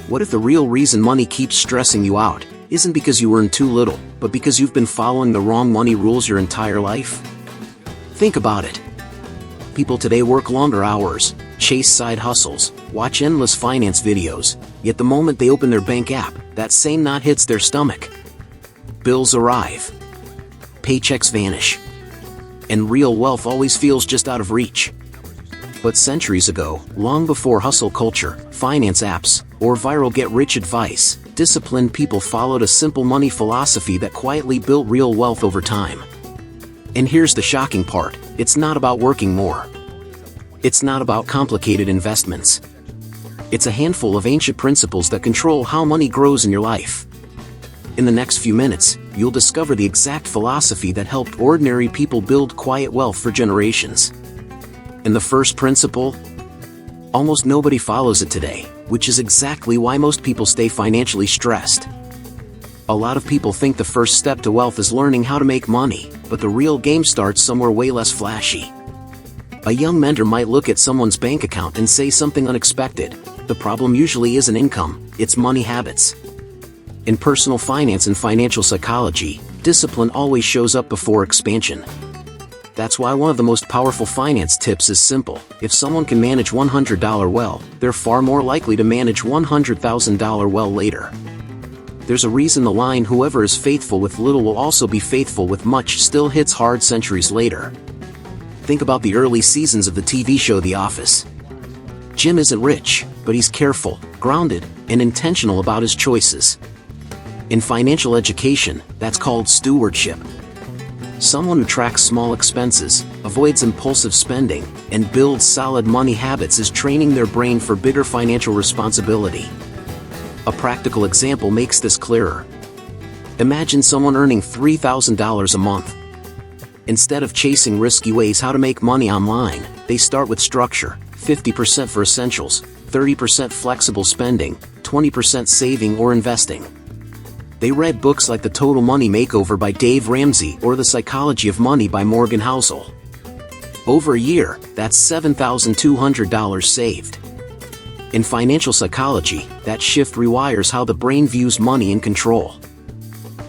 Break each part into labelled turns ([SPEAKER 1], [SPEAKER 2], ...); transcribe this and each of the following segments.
[SPEAKER 1] What if the real reason money keeps stressing you out isn't because you earn too little, but because you've been following the wrong money rules your entire life? Think about it. People today work longer hours, chase side hustles, watch endless finance videos, yet the moment they open their bank app, that same knot hits their stomach. Bills arrive. Paychecks vanish. And real wealth always feels just out of reach. But centuries ago, long before hustle culture, finance apps, or viral get-rich advice, disciplined people followed a simple money philosophy that quietly built real wealth over time. And here's the shocking part: it's not about working more. It's not about complicated investments. It's a handful of ancient principles that control how money grows in your life. In the next few minutes, you'll discover the exact philosophy that helped ordinary people build quiet wealth for generations. And the first principle? Almost nobody follows it today, which is exactly why most people stay financially stressed. A lot of people think the first step to wealth is learning how to make money, but the real game starts somewhere way less flashy. A young mentor might look at someone's bank account and say something unexpected. The problem usually isn't income, it's money habits. In personal finance and financial psychology, discipline always shows up before expansion. That's why one of the most powerful finance tips is simple: if someone can manage $100 well, they're far more likely to manage $100,000 well later. There's a reason the line "whoever is faithful with little will also be faithful with much" still hits hard centuries later. Think about the early seasons of the TV show The Office. Jim isn't rich, but he's careful, grounded, and intentional about his choices. In financial education, that's called stewardship. Someone who tracks small expenses, avoids impulsive spending, and builds solid money habits is training their brain for bigger financial responsibility. A practical example makes this clearer. Imagine someone earning $3,000 a month. Instead of chasing risky ways how to make money online, they start with structure: 50% for essentials, 30% flexible spending, 20% saving or investing. They read books like The Total Money Makeover by Dave Ramsey or The Psychology of Money by Morgan Housel. Over a year, that's $7,200 saved. In financial psychology, that shift rewires how the brain views money and control.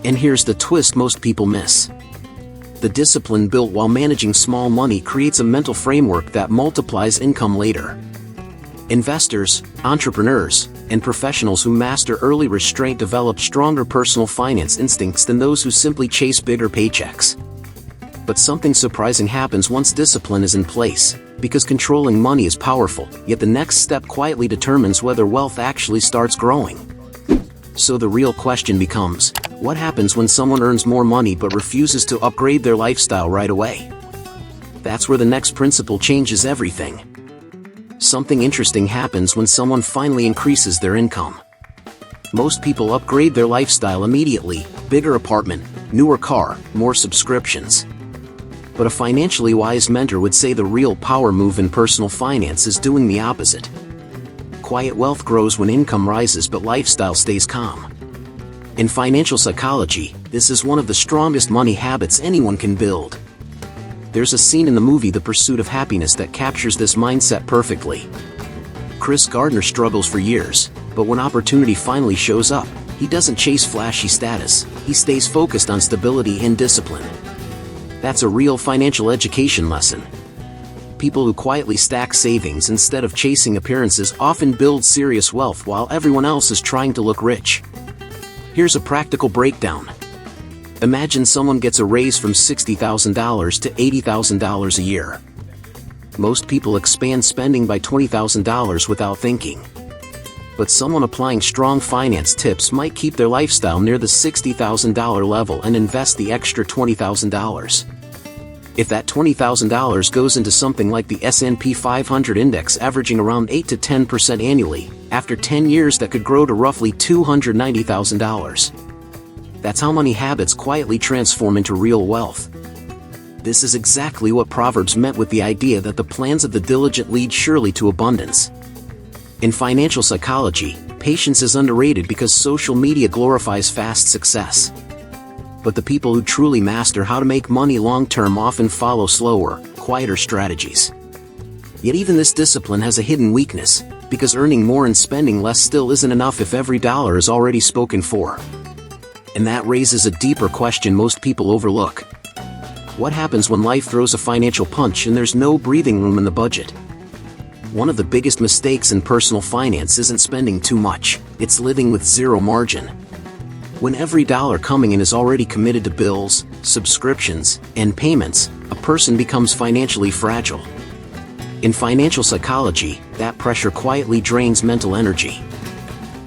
[SPEAKER 1] And here's the twist most people miss. The discipline built while managing small money creates a mental framework that multiplies income later. Investors, entrepreneurs, and professionals who master early restraint develop stronger personal finance instincts than those who simply chase bigger paychecks. But something surprising happens once discipline is in place, because controlling money is powerful, yet the next step quietly determines whether wealth actually starts growing. So the real question becomes, what happens when someone earns more money but refuses to upgrade their lifestyle right away? That's where the next principle changes everything. Something interesting happens when someone finally increases their income. Most people upgrade their lifestyle immediately: bigger apartment, newer car, more subscriptions. But a financially wise mentor would say the real power move in personal finance is doing the opposite. Quiet wealth grows when income rises but lifestyle stays calm. In financial psychology, this is one of the strongest money habits anyone can build. There's a scene in the movie The Pursuit of Happiness that captures this mindset perfectly. Chris Gardner struggles for years, but when opportunity finally shows up, he doesn't chase flashy status, he stays focused on stability and discipline. That's a real financial education lesson. People who quietly stack savings instead of chasing appearances often build serious wealth while everyone else is trying to look rich. Here's a practical breakdown. Imagine someone gets a raise from $60,000 to $80,000 a year. Most people expand spending by $20,000 without thinking. But someone applying strong finance tips might keep their lifestyle near the $60,000 level and invest the extra $20,000. If that $20,000 goes into something like the S&P 500 index averaging around 8 to 10% annually, after 10 years that could grow to roughly $290,000. That's how money habits quietly transform into real wealth. This is exactly what Proverbs meant with the idea that the plans of the diligent lead surely to abundance. In financial psychology, patience is underrated because social media glorifies fast success. But the people who truly master how to make money long-term often follow slower, quieter strategies. Yet even this discipline has a hidden weakness: Because earning more and spending less still isn't enough if every dollar is already spoken for. And that raises a deeper question most people overlook. What happens when life throws a financial punch and there's no breathing room in the budget? One of the biggest mistakes in personal finance isn't spending too much, it's living with zero margin. When every dollar coming in is already committed to bills, subscriptions, and payments, a person becomes financially fragile. In financial psychology, that pressure quietly drains mental energy.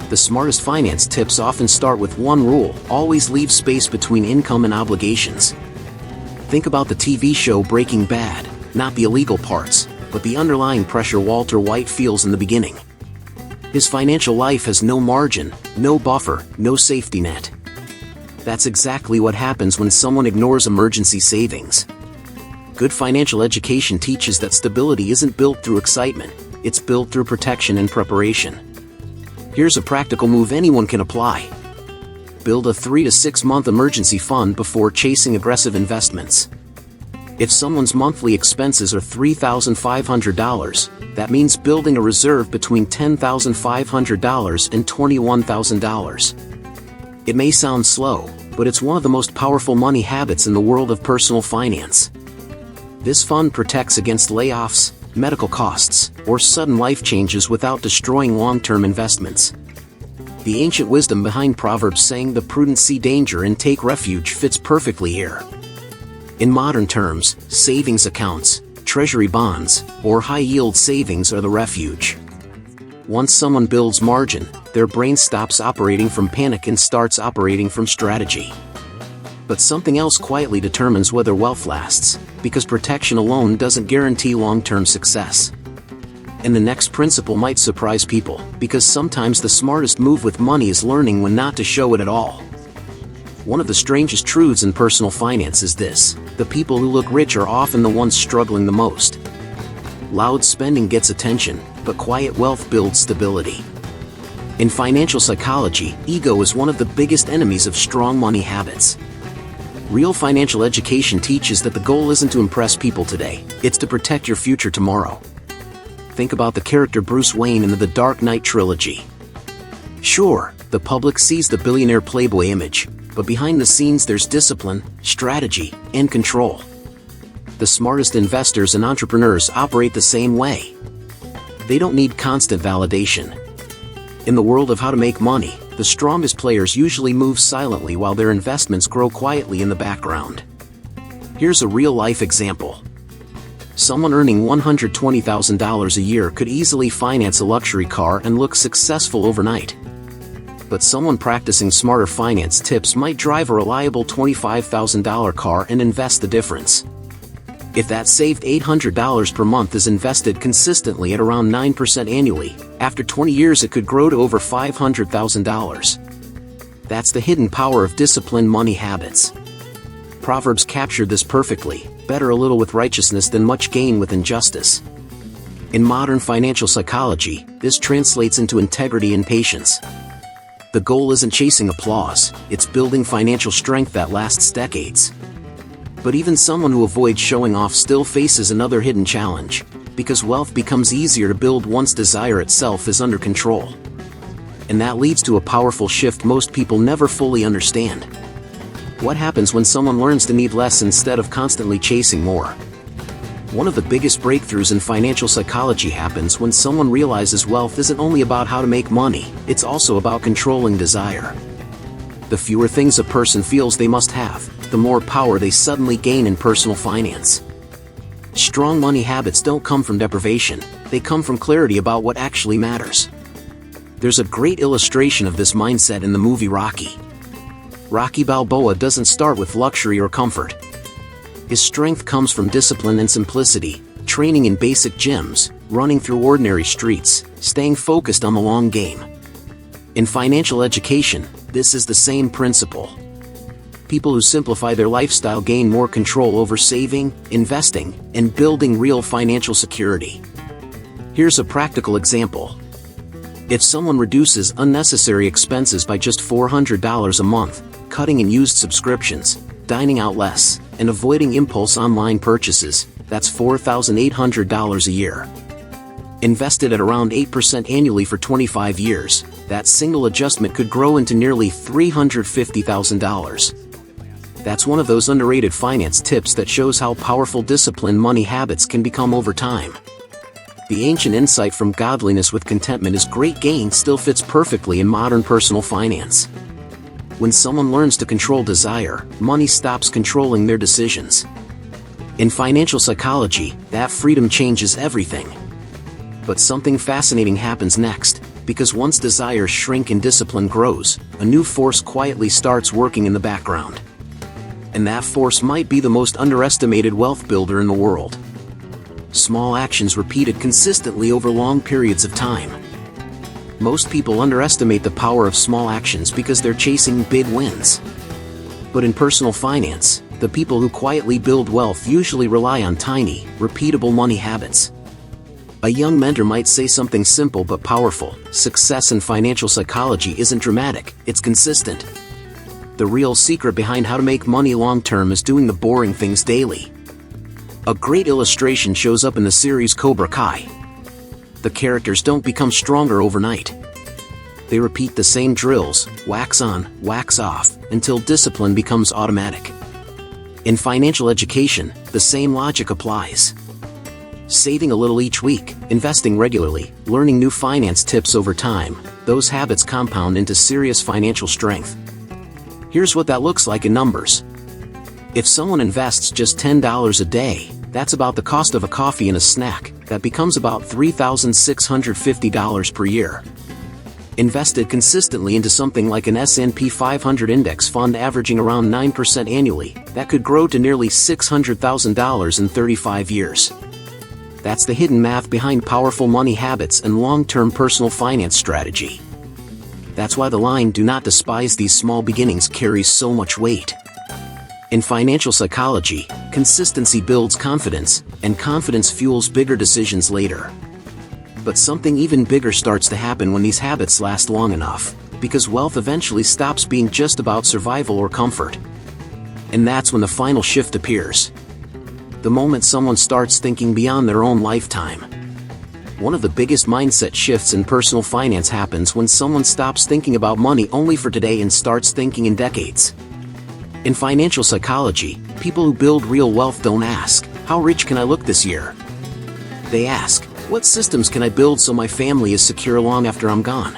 [SPEAKER 1] The smartest finance tips often start with one rule: always leave space between income and obligations. Think about the TV show Breaking Bad, not the illegal parts, but the underlying pressure Walter White feels in the beginning. His financial life has no margin, no buffer, no safety net. That's exactly what happens when someone ignores emergency savings. Good financial education teaches that stability isn't built through excitement, it's built through protection and preparation. Here's a practical move anyone can apply. Build a 3 to 6 month emergency fund before chasing aggressive investments. If someone's monthly expenses are $3,500, that means building a reserve between $10,500 and $21,000. It may sound slow, but it's one of the most powerful money habits in the world of personal finance. This fund protects against layoffs, medical costs, or sudden life changes without destroying long-term investments. The ancient wisdom behind Proverbs saying "the prudent see danger and take refuge" fits perfectly here. In modern terms, savings accounts, treasury bonds, or high-yield savings are the refuge. Once someone builds margin, their brain stops operating from panic and starts operating from strategy. But something else quietly determines whether wealth lasts, because protection alone doesn't guarantee long-term success. And the next principle might surprise people, because sometimes the smartest move with money is learning when not to show it at all. One of the strangest truths in personal finance is this: the people who look rich are often the ones struggling the most. Loud spending gets attention, but quiet wealth builds stability. In financial psychology, ego is one of the biggest enemies of strong money habits. Real financial education teaches that the goal isn't to impress people today, it's to protect your future tomorrow. Think about the character Bruce Wayne in the Dark Knight trilogy. Sure, the public sees the billionaire playboy image, but behind the scenes there's discipline, strategy, and control. The smartest investors and entrepreneurs operate the same way. They don't need constant validation. In the world of how to make money, the strongest players usually move silently while their investments grow quietly in the background. Here's a real-life example. Someone earning $120,000 a year could easily finance a luxury car and look successful overnight. But someone practicing smarter finance tips might drive a reliable $25,000 car and invest the difference. If that saved $800 per month is invested consistently at around 9% annually, after 20 years it could grow to over $500,000. That's the hidden power of disciplined money habits. Proverbs captured this perfectly: better a little with righteousness than much gain with injustice. In modern financial psychology, this translates into integrity and patience. The goal isn't chasing applause, it's building financial strength that lasts decades. But even someone who avoids showing off still faces another hidden challenge, because wealth becomes easier to build once desire itself is under control. And that leads to a powerful shift most people never fully understand. What happens when someone learns to need less instead of constantly chasing more? One of the biggest breakthroughs in financial psychology happens when someone realizes wealth isn't only about how to make money, it's also about controlling desire. The fewer things a person feels they must have, the more power they suddenly gain in personal finance. Strong money habits don't come from deprivation, they come from clarity about what actually matters. There's a great illustration of this mindset in the movie Rocky. Rocky Balboa doesn't start with luxury or comfort. His strength comes from discipline and simplicity, training in basic gyms, running through ordinary streets, staying focused on the long game. In financial education, this is the same principle. People who simplify their lifestyle gain more control over saving, investing, and building real financial security. Here's a practical example. If someone reduces unnecessary expenses by just $400 a month, cutting in used subscriptions, dining out less, and avoiding impulse online purchases, that's $4,800 a year. Invested at around 8% annually for 25 years, that single adjustment could grow into nearly $350,000. That's one of those underrated finance tips that shows how powerful disciplined money habits can become over time. The ancient insight from godliness with contentment is great gain still fits perfectly in modern personal finance. When someone learns to control desire, money stops controlling their decisions. In financial psychology, that freedom changes everything. But something fascinating happens next, because once desires shrink and discipline grows, a new force quietly starts working in the background. And that force might be the most underestimated wealth builder in the world. Small actions repeated consistently over long periods of time. Most people underestimate the power of small actions because they're chasing big wins. But in personal finance, the people who quietly build wealth usually rely on tiny, repeatable money habits. A young mentor might say something simple but powerful: success in financial psychology isn't dramatic, it's consistent. The real secret behind how to make money long-term is doing the boring things daily. A great illustration shows up in the series Cobra Kai. The characters don't become stronger overnight. They repeat the same drills, wax on, wax off, until discipline becomes automatic. In financial education, the same logic applies. Saving a little each week, investing regularly, learning new finance tips over time, those habits compound into serious financial strength. Here's what that looks like in numbers. If someone invests just $10 a day, that's about the cost of a coffee and a snack. That becomes about $3,650 per year. Invested consistently into something like an S&P 500 index fund averaging around 9% annually, that could grow to nearly $600,000 in 35 years. That's the hidden math behind powerful money habits and long-term personal finance strategy. That's why the line "do not despise these small beginnings" carries so much weight. In financial psychology, consistency builds confidence, and confidence fuels bigger decisions later. But something even bigger starts to happen when these habits last long enough, because wealth eventually stops being just about survival or comfort. And that's when the final shift appears. The moment someone starts thinking beyond their own lifetime. One of the biggest mindset shifts in personal finance happens when someone stops thinking about money only for today and starts thinking in decades. In financial psychology, people who build real wealth don't ask, "How rich can I look this year?" They ask, "What systems can I build so my family is secure long after I'm gone?"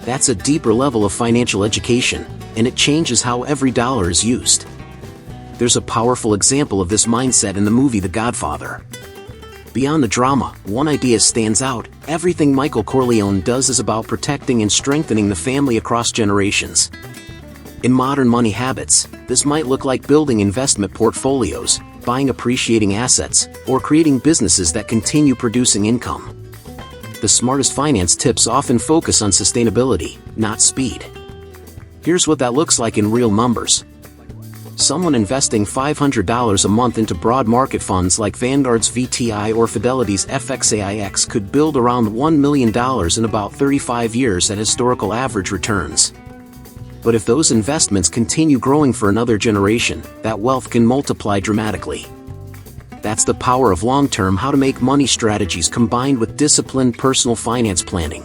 [SPEAKER 1] That's a deeper level of financial education, and it changes how every dollar is used. There's a powerful example of this mindset in the movie The Godfather. Beyond the drama, one idea stands out: everything Michael Corleone does is about protecting and strengthening the family across generations. In modern money habits, this might look like building investment portfolios, buying appreciating assets, or creating businesses that continue producing income. The smartest finance tips often focus on sustainability, not speed. Here's what that looks like in real numbers. Someone investing $500 a month into broad market funds like Vanguard's VTI or Fidelity's FXAIX could build around $1 million in about 35 years at historical average returns. But if those investments continue growing for another generation, that wealth can multiply dramatically. That's the power of long-term how to make money strategies combined with disciplined personal finance planning.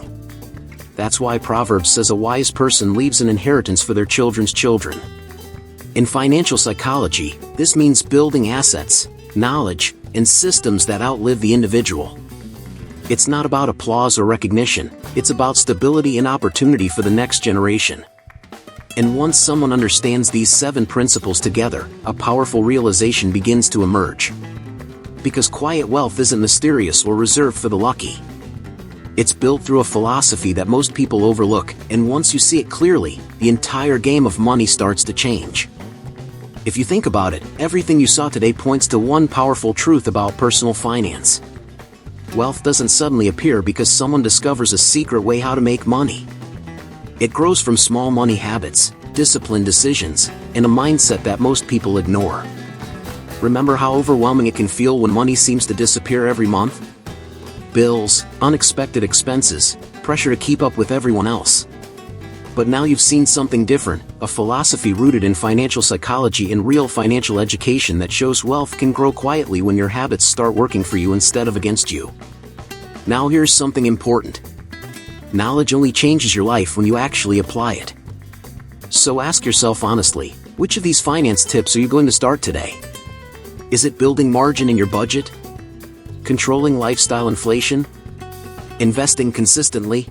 [SPEAKER 1] That's why Proverbs says a wise person leaves an inheritance for their children's children. In financial psychology, this means building assets, knowledge, and systems that outlive the individual. It's not about applause or recognition, it's about stability and opportunity for the next generation. And once someone understands these 7 principles together, a powerful realization begins to emerge. Because quiet wealth isn't mysterious or reserved for the lucky. It's built through a philosophy that most people overlook, and once you see it clearly, the entire game of money starts to change. If you think about it, everything you saw today points to one powerful truth about personal finance. Wealth doesn't suddenly appear because someone discovers a secret way how to make money. It grows from small money habits, disciplined decisions, and a mindset that most people ignore. Remember how overwhelming it can feel when money seems to disappear every month? Bills, unexpected expenses, pressure to keep up with everyone else. But now you've seen something different, a philosophy rooted in financial psychology and real financial education that shows wealth can grow quietly when your habits start working for you instead of against you. Now here's something important. Knowledge only changes your life when you actually apply it. So ask yourself honestly, which of these finance tips are you going to start today? Is it building margin in your budget? Controlling lifestyle inflation? Investing consistently?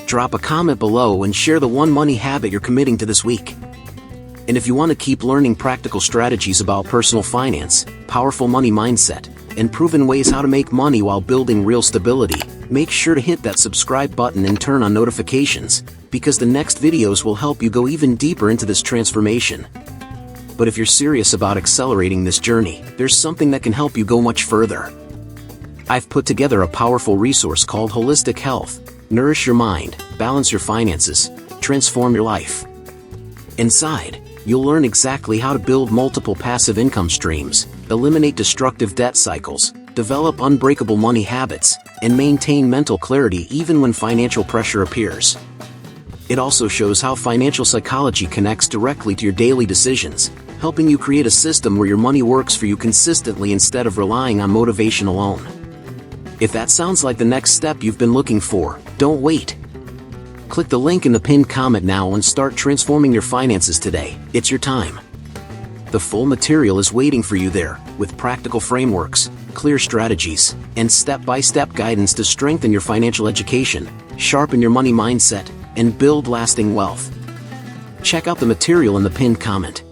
[SPEAKER 1] Drop a comment below and share the one money habit you're committing to this week. And if you want to keep learning practical strategies about personal finance, powerful money mindset, and proven ways how to make money while building real stability, make sure to hit that subscribe button and turn on notifications, because the next videos will help you go even deeper into this transformation. But if you're serious about accelerating this journey, there's something that can help you go much further. I've put together a powerful resource called Holistic Health. Nourish your mind, balance your finances, transform your life. Inside, you'll learn exactly how to build multiple passive income streams, eliminate destructive debt cycles, develop unbreakable money habits, and maintain mental clarity even when financial pressure appears. It also shows how financial psychology connects directly to your daily decisions, helping you create a system where your money works for you consistently instead of relying on motivation alone. If that sounds like the next step you've been looking for, don't wait. Click the link in the pinned comment now and start transforming your finances today. It's your time. The full material is waiting for you there, with practical frameworks, clear strategies, and step-by-step guidance to strengthen your financial education, sharpen your money mindset, and build lasting wealth. Check out the material in the pinned comment.